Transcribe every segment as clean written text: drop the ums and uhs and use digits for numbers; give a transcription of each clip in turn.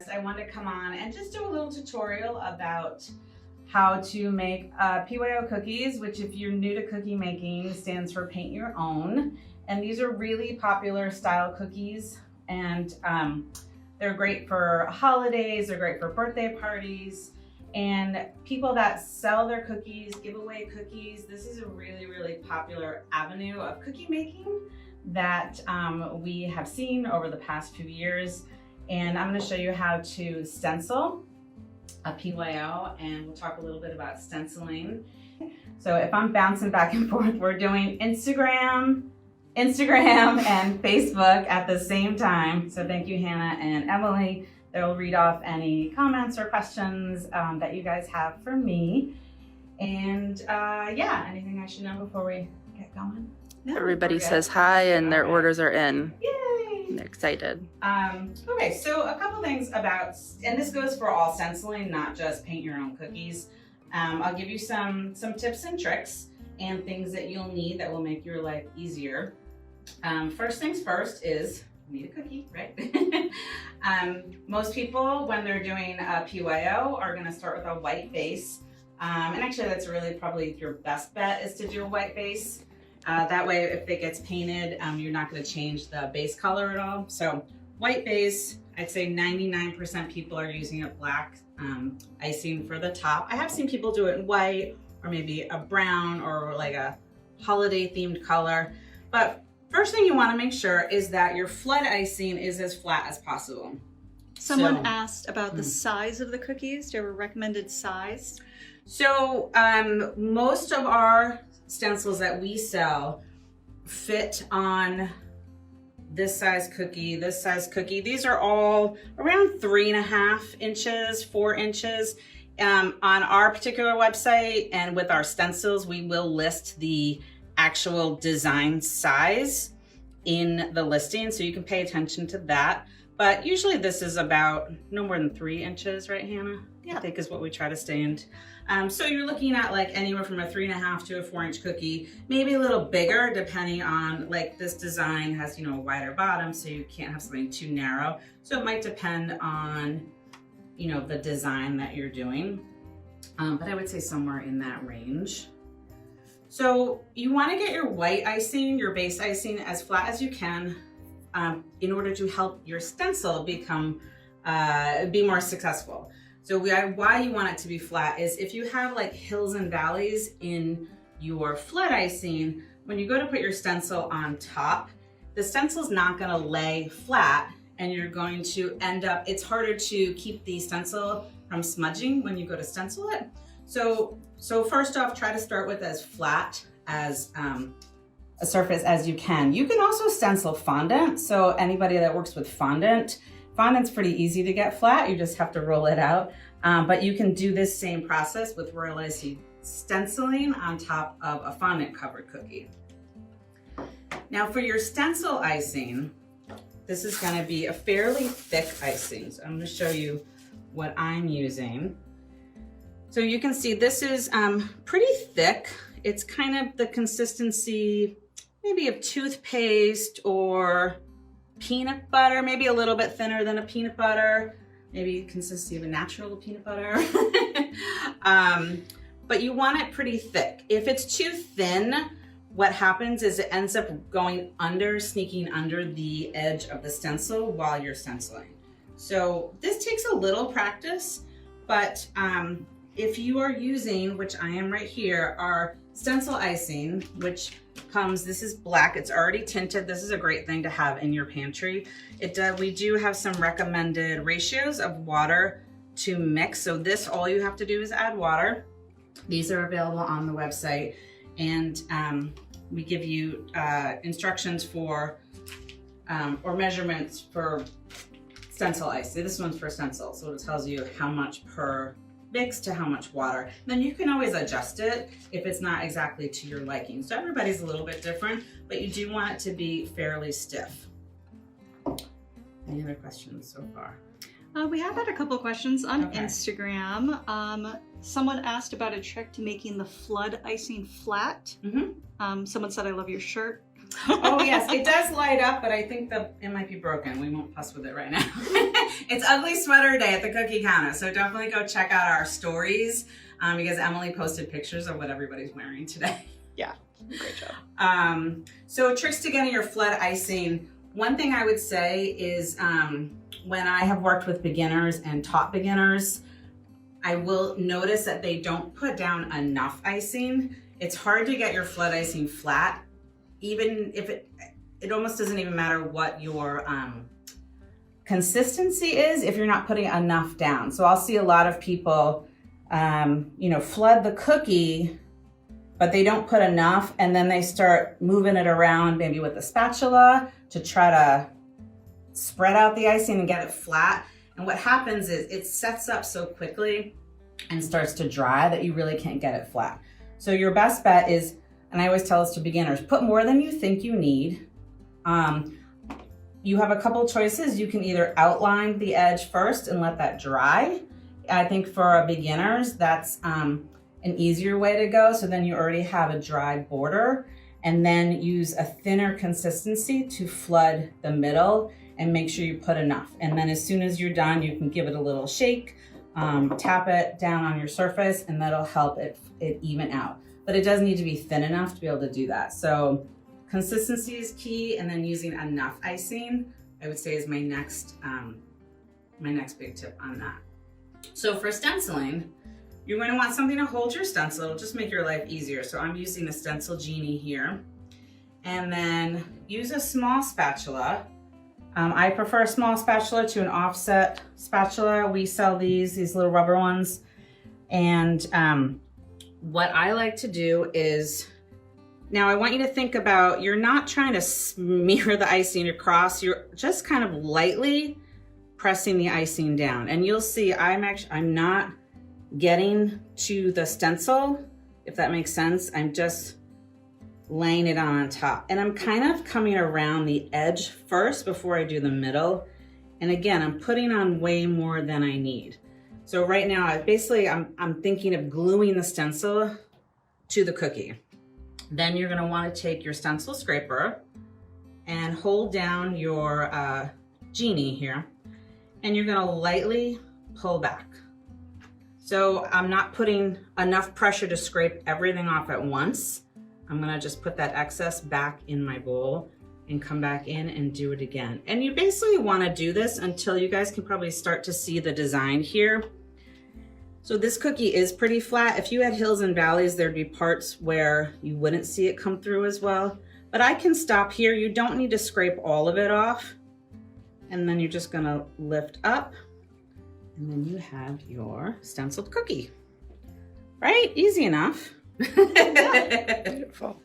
Arts, I wanted to come on and just do a little tutorial about how to make PYO cookies, which if you're new to cookie making stands for Paint Your Own. And these are really popular style cookies, and they're great for holidays, they're great for birthday parties, and people that sell their cookies, give away cookies. This is a really, really popular avenue of cookie making that we have seen over the past few years. And I'm going to show you how to stencil a PYO, and we'll talk a little bit about stenciling. So if I'm bouncing back and forth, we're doing Instagram and Facebook at the same time. So thank you, Hannah and Emily. They'll read off any comments or questions that you guys have for me. And yeah, anything I should know before we get going? No, everybody says hi and their orders are in. Yay! And they're excited. Okay, so a couple things about, and this goes for all stenciling, not just paint your own cookies. I'll give you some tips and tricks and things that you'll need that will make your life easier. First things first is you need a cookie, right? Most people, when they're doing a PYO, are gonna start with a white base. And actually that's really probably your best bet, is to do a white base. That way, if it gets painted, you're not gonna change the base color at all. So white base, I'd say 99% people are using a black icing for the top. I have seen people do it in white or maybe a brown or like a holiday themed color. But first thing you wanna make sure is that your flood icing is as flat as possible. Someone asked about the size of the cookies. Do you have a recommended size? So most of our stencils that we sell fit on this size cookie, this size cookie. These are all around 3.5 inches, 4 inches. On our particular website and with our stencils, we will list the actual design size in the listing, so you can pay attention to that. But usually this is about no more than 3 inches, right, Hannah? Yeah. I think is what we try to stay in. So you're looking at like anywhere from a 3.5 to a 4-inch cookie, maybe a little bigger depending on, like, this design has, you know, a wider bottom, so you can't have something too narrow. So it might depend on, you know, the design that you're doing. But I would say somewhere in that range. So you want to get your white icing, your base icing, as flat as you can in order to help your stencil become, be more successful. So why you want it to be flat is if you have like hills and valleys in your flood icing, when you go to put your stencil on top, the stencil's not gonna lay flat and you're going to end up, it's harder to keep the stencil from smudging when you go to stencil it. So first off, try to start with as flat as a surface as you can. You can also stencil fondant. So anybody that works with fondant's pretty easy to get flat. You just have to roll it out. But you can do this same process with royal icing stenciling on top of a fondant covered cookie. Now for your stencil icing, this is gonna be a fairly thick icing. So I'm gonna show you what I'm using. So you can see this is pretty thick. It's kind of the consistency maybe of toothpaste or peanut butter, maybe a little bit thinner than a peanut butter, maybe consistency of a natural peanut butter. But you want it pretty thick. If it's too thin, what happens is it ends up going under, sneaking under the edge of the stencil while you're stenciling. So this takes a little practice, but if you are using, which I am right here, our stencil icing, which comes, this is black, it's already tinted. This is a great thing to have in your pantry. We do have some recommended ratios of water to mix. So this, all you have to do is add water. These are available on the website, and we give you instructions for, or measurements for stencil ice. So this one's for stencil, so it tells you how much per mix to how much water. And then you can always adjust it if it's not exactly to your liking. So everybody's a little bit different, but you do want it to be fairly stiff. Any other questions so far? We have had a couple questions on Okay. Instagram. Someone asked about a trick to making the flood icing flat. Someone said, I love your shirt. Oh yes, it does light up, but I think it might be broken. We won't fuss with it right now. It's Ugly Sweater Day at the cookie counter, so definitely go check out our stories because Emily posted pictures of what everybody's wearing today. Yeah, great job. So tricks to getting your flood icing. One thing I would say is when I have worked with beginners and taught beginners, I will notice that they don't put down enough icing. It's hard to get your flood icing flat, even if it almost doesn't even matter what your consistency is if you're not putting enough down. So I'll see a lot of people, flood the cookie, but they don't put enough, and then they start moving it around maybe with a spatula to try to spread out the icing and get it flat. And what happens is it sets up so quickly and starts to dry that you really can't get it flat. So your best bet is, and I always tell this to beginners, put more than you think you need. You have a couple choices. You can either outline the edge first and let that dry. I think for beginners, that's an easier way to go. So then you already have a dry border, and then use a thinner consistency to flood the middle and make sure you put enough. And then as soon as you're done, you can give it a little shake, tap it down on your surface, and that'll help it even out. But it does need to be thin enough to be able to do that. So consistency is key, and then using enough icing, I would say, is my next big tip on that. So for stenciling, you're going to want something to hold your stencil. It'll just make your life easier. So I'm using a Stencil Genie here. And then use a small spatula. I prefer a small spatula to an offset spatula. We sell these little rubber ones. And what I like to do is, now I want you to think about, you're not trying to smear the icing across, you're just kind of lightly pressing the icing down. And you'll see I'm not getting to the stencil, if that makes sense. I'm just laying it on top. And I'm kind of coming around the edge first before I do the middle. And again, I'm putting on way more than I need. So right now, I'm thinking of gluing the stencil to the cookie. Then you're gonna wanna take your stencil scraper and hold down your Genie here, and you're gonna lightly pull back. So I'm not putting enough pressure to scrape everything off at once. I'm gonna just put that excess back in my bowl and come back in and do it again. And you basically wanna do this until you guys can probably start to see the design here. So this cookie is pretty flat. If you had hills and valleys, there'd be parts where you wouldn't see it come through as well. But I can stop here. You don't need to scrape all of it off. And then you're just gonna lift up, and then you have your stenciled cookie. Right? Easy enough. Beautiful.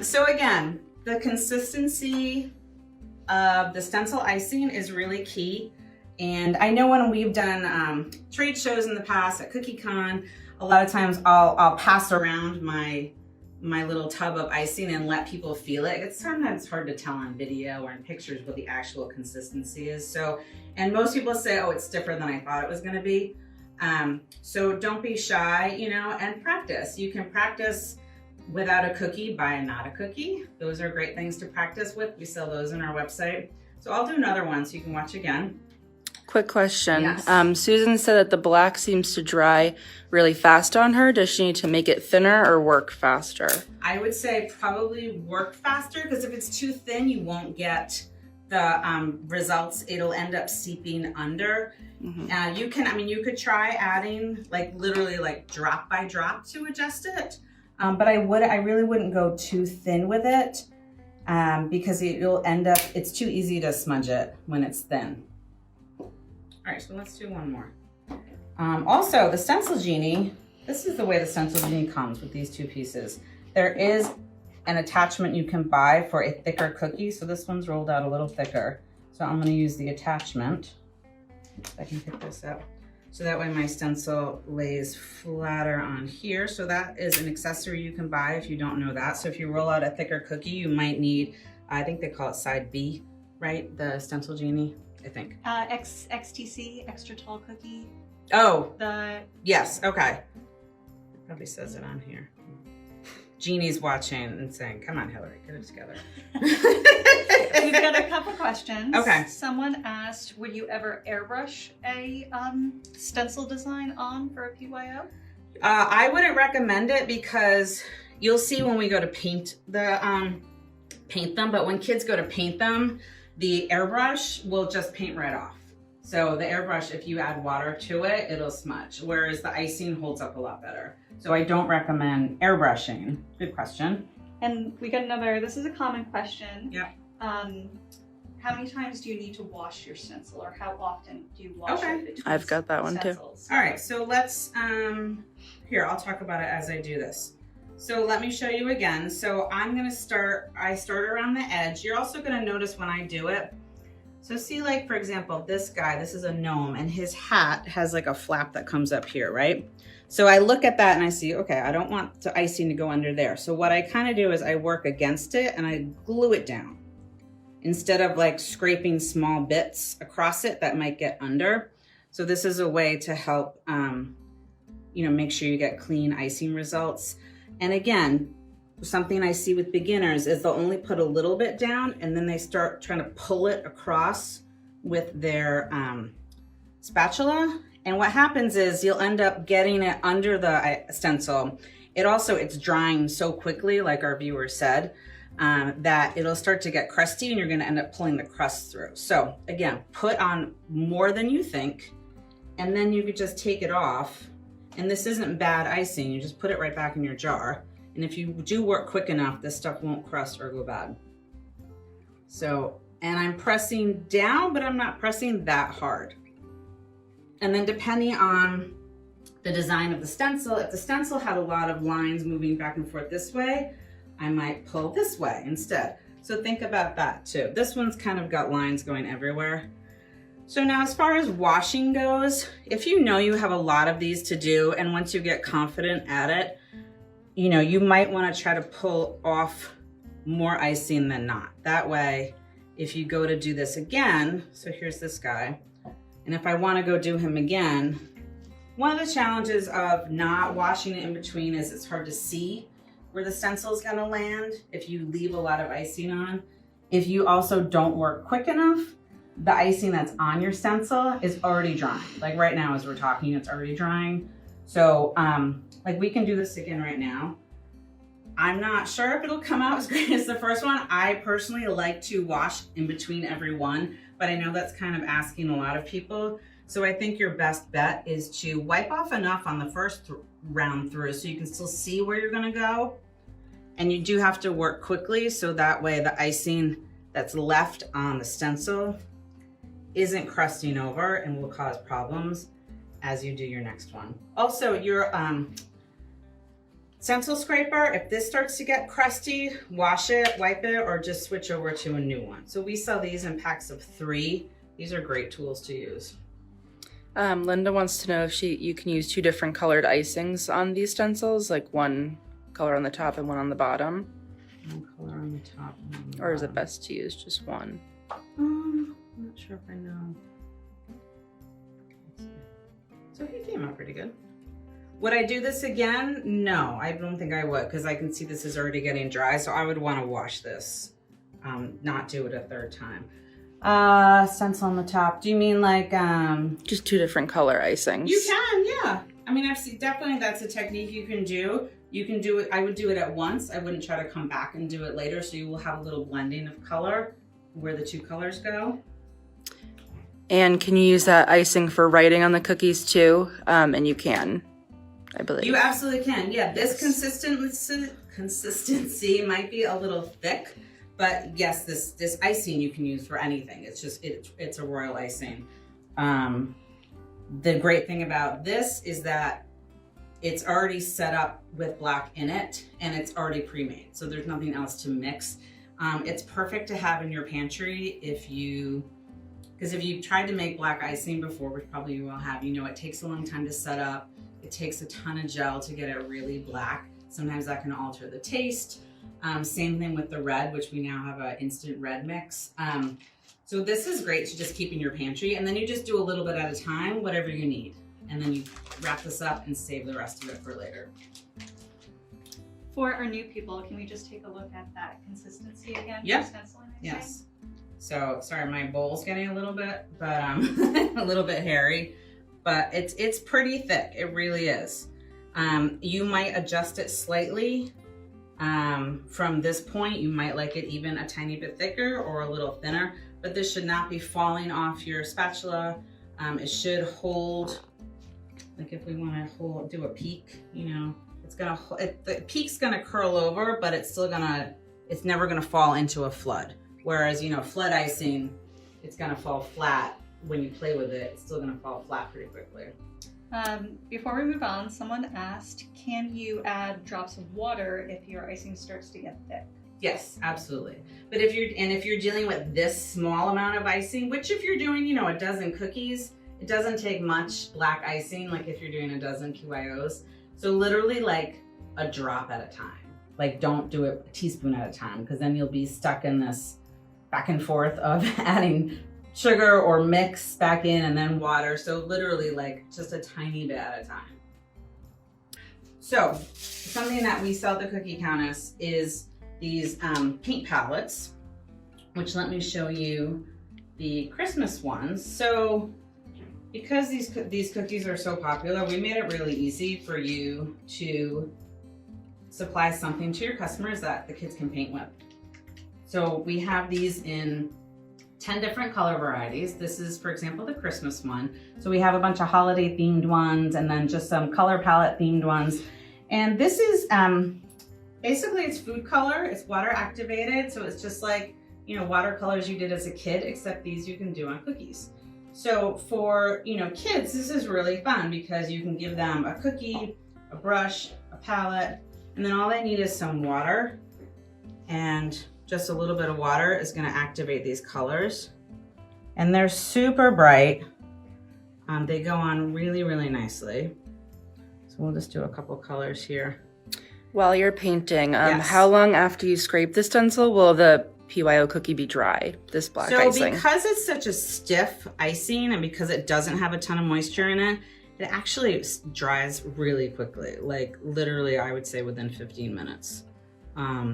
So again, the consistency of the stencil icing is really key. And I know when we've done trade shows in the past at CookieCon, a lot of times I'll pass around my little tub of icing and let people feel it. It's sometimes hard to tell on video or in pictures what the actual consistency is. So, and most people say, oh, it's different than I thought it was gonna be. So don't be shy, and practice. You can practice without a cookie, buy a not a cookie. Those are great things to practice with. We sell those on our website. So I'll do another one so you can watch again. Quick question. Yes. Susan said that the black seems to dry really fast on her. Does she need to make it thinner or work faster? I would say probably work faster, because if it's too thin, you won't get the results. It'll end up seeping under. Mm-hmm. You could try adding literally drop by drop to adjust it. But I really wouldn't go too thin with it because it's too easy to smudge it when it's thin. All right, so let's do one more. Also, the Stencil Genie, this is the way the Stencil Genie comes with these two pieces. There is an attachment you can buy for a thicker cookie. So this one's rolled out a little thicker. So I'm gonna use the attachment. If I can pick this up. So that way my stencil lays flatter on here. So that is an accessory you can buy if you don't know that. So if you roll out a thicker cookie, you might need, I think they call it side B, right? The Stencil Genie, I think. XTC, extra tall cookie. Oh, yes, okay. It probably says it on here. Jeannie's watching and saying, come on, Hillary, get it together. We've got a couple questions. Okay. Someone asked, would you ever airbrush a stencil design on for a PYO? I wouldn't recommend it because you'll see when we go to paint them, but when kids go to paint them, the airbrush will just paint right off. So the airbrush, if you add water to it, it'll smudge, whereas the icing holds up a lot better. So I don't recommend airbrushing. Good question. And we got another, this is a common question. Yep. How many times do you need to wash your stencil, or how often do you wash it between I've got that one stencils? too. All right, so let's, here, I'll talk about it as I do this. So let me show you again. So I'm gonna I start around the edge. You're also gonna notice when I do it, so see, like, for example, this guy, this is a gnome, and his hat has like a flap that comes up here, right? So I look at that and I see, okay, I don't want the icing to go under there. So what I kind of do is I work against it and I glue it down instead of like scraping small bits across it that might get under. So this is a way to help, you know, make sure you get clean icing results. And again, something I see with beginners is they'll only put a little bit down and then they start trying to pull it across with their spatula. And what happens is you'll end up getting it under the stencil. It's drying so quickly, like our viewer said, that it'll start to get crusty and you're gonna end up pulling the crust through. So again, put on more than you think, and then you could just take it off. And this isn't bad icing, you just put it right back in your jar. And if you do work quick enough, this stuff won't crust or go bad. So, and I'm pressing down, but I'm not pressing that hard. And then depending on the design of the stencil, if the stencil had a lot of lines moving back and forth this way, I might pull this way instead. So think about that too. This one's kind of got lines going everywhere. So now as far as washing goes, if you know you have a lot of these to do, and once you get confident at it, you know, you might want to try to pull off more icing than not. That way, if you go to do this again, so here's this guy, and if I want to go do him again, one of the challenges of not washing it in between is it's hard to see where the stencil is going to land if you leave a lot of icing on. If you also don't work quick enough, the icing that's on your stencil is already drying. Like right now as we're talking, it's already drying. So like we can do this again right now. I'm not sure if it'll come out as great as the first one. I personally like to wash in between every one, but I know that's kind of asking a lot of people. So I think your best bet is to wipe off enough on the first round through so you can still see where you're gonna go. And you do have to work quickly so that way the icing that's left on the stencil isn't crusting over and will cause problems as you do your next one. Also, your stencil scraper, if this starts to get crusty, wash it, wipe it, or just switch over to a new one. So we sell these in packs of 3. These are great tools to use. Linda wants to know if you can use 2 different colored icings on these stencils, like one color on the top and one on the bottom. One color on the top. Or is it best to use just one? I'm not sure if I know. So he came out pretty good. Would I do this again? No, I don't think I would, because I can see this is already getting dry, so I would want to wash this, not do it a 3rd time. Stencil on the top. Do you mean like just 2 different color icings? You can, yeah. I mean, I've seen, definitely that's a technique you can do. You can do it, I would do it at once. I wouldn't try to come back and do it later, so you will have a little blending of color where the 2 colors go. And can you use that icing for writing on the cookies too? And you can, I believe. You absolutely can. Yeah, this consistency might be a little thick, but yes, this icing you can use for anything. It's just, it's a royal icing. The great thing about this is that it's already set up with black in it and it's already pre-made. So there's nothing else to mix. It's perfect to have in your pantry because if you've tried to make black icing before, which probably you will have, you know it takes a long time to set up. It takes a ton of gel to get it really black. Sometimes that can alter the taste. Same thing with the red, which we now have an instant red mix. So this is great to just keep in your pantry, and then you just do a little bit at a time, whatever you need. And then you wrap this up and save the rest of it for later. For our new people, can we just take a look at that consistency again? Yep. For stenciling, I Yes. say? So sorry, my bowl's getting a little bit, but a little bit hairy, but it's pretty thick. It really is. You might adjust it slightly. From this point, you might like it even a tiny bit thicker or a little thinner, but this should not be falling off your spatula. It should hold, like if we want to do a peak, you know, the peak's gonna curl over, but it's never gonna fall into a flood. Whereas, you know, flood icing, it's gonna fall flat when you play with it. It's still gonna fall flat pretty quickly. Before we move on, someone asked, can you add drops of water if your icing starts to get thick? Yes, absolutely. But if you're dealing with this small amount of icing, which if you're doing, you know, a dozen cookies, it doesn't take much black icing, like if you're doing a dozen PYOs. So literally like a drop at a time. Like don't do it a teaspoon at a time, because then you'll be stuck in this back and forth of adding sugar or mix back in and then water. So literally like just a tiny bit at a time. So something that we sell at the Cookie Countess is these paint palettes, which let me show you the Christmas ones. So because these cookies are so popular, we made it really easy for you to supply something to your customers that the kids can paint with. So we have these in 10 different color varieties. This is, for example, the Christmas one. So we have a bunch of holiday themed ones and then just some color palette themed ones. And this is, basically it's food color, it's water activated. So it's just like, you know, watercolors you did as a kid, except these you can do on cookies. So for, you know, kids, this is really fun because you can give them a cookie, a brush, a palette, and then all they need is some water, and just a little bit of water is going to activate these colors. And they're super bright. They go on really, really nicely. So we'll just do a couple colors here. While you're painting, Yes. how long after you scrape the stencil will the PYO cookie be dry, this black icing? Because it's such a stiff icing and because it doesn't have a ton of moisture in it, it actually dries really quickly. Like literally, I would say within 15 minutes.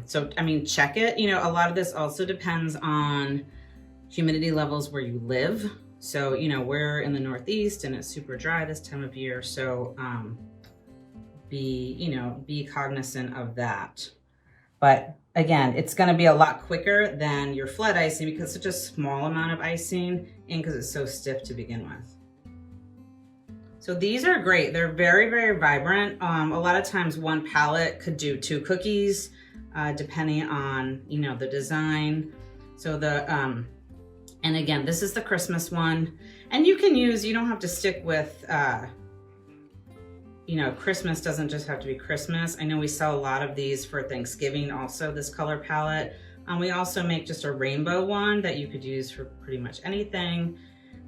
So, I mean, check it. You know, a lot of this also depends on humidity levels where you live. So, you know, we're in the Northeast and it's super dry this time of year. So, be cognizant of that. But again, it's going to be a lot quicker than your flood icing because it's such a small amount of icing and because it's so stiff to begin with. So these are great. They're very, very vibrant. A lot of times one palette could do 2 cookies, depending on, you know, the design. So and again, this is the Christmas one. And you can use, you don't have to stick with, you know, Christmas doesn't just have to be Christmas. I know we sell a lot of these for Thanksgiving also, this color palette. We also make just a rainbow one that you could use for pretty much anything.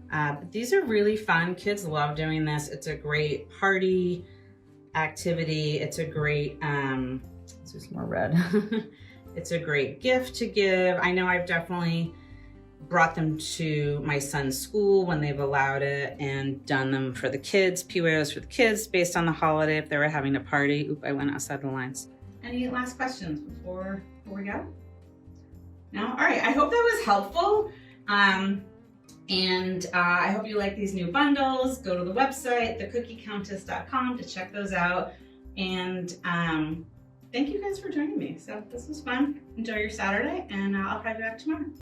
But these are really fun. Kids love doing this. It's a great party activity. It's a great, let's do some more red. It's a great gift to give. I know I've definitely brought them to my son's school when they've allowed it and done them for the kids, PYOs for the kids based on the holiday if they were having a party. Oop, I went outside the lines. Any last questions before we go? No? All right, I hope that was helpful. And I hope you like these new bundles. Go to the website, thecookiecountess.com, to check those out. And thank you guys for joining me. So this was fun. Enjoy your Saturday, and I'll probably be back tomorrow.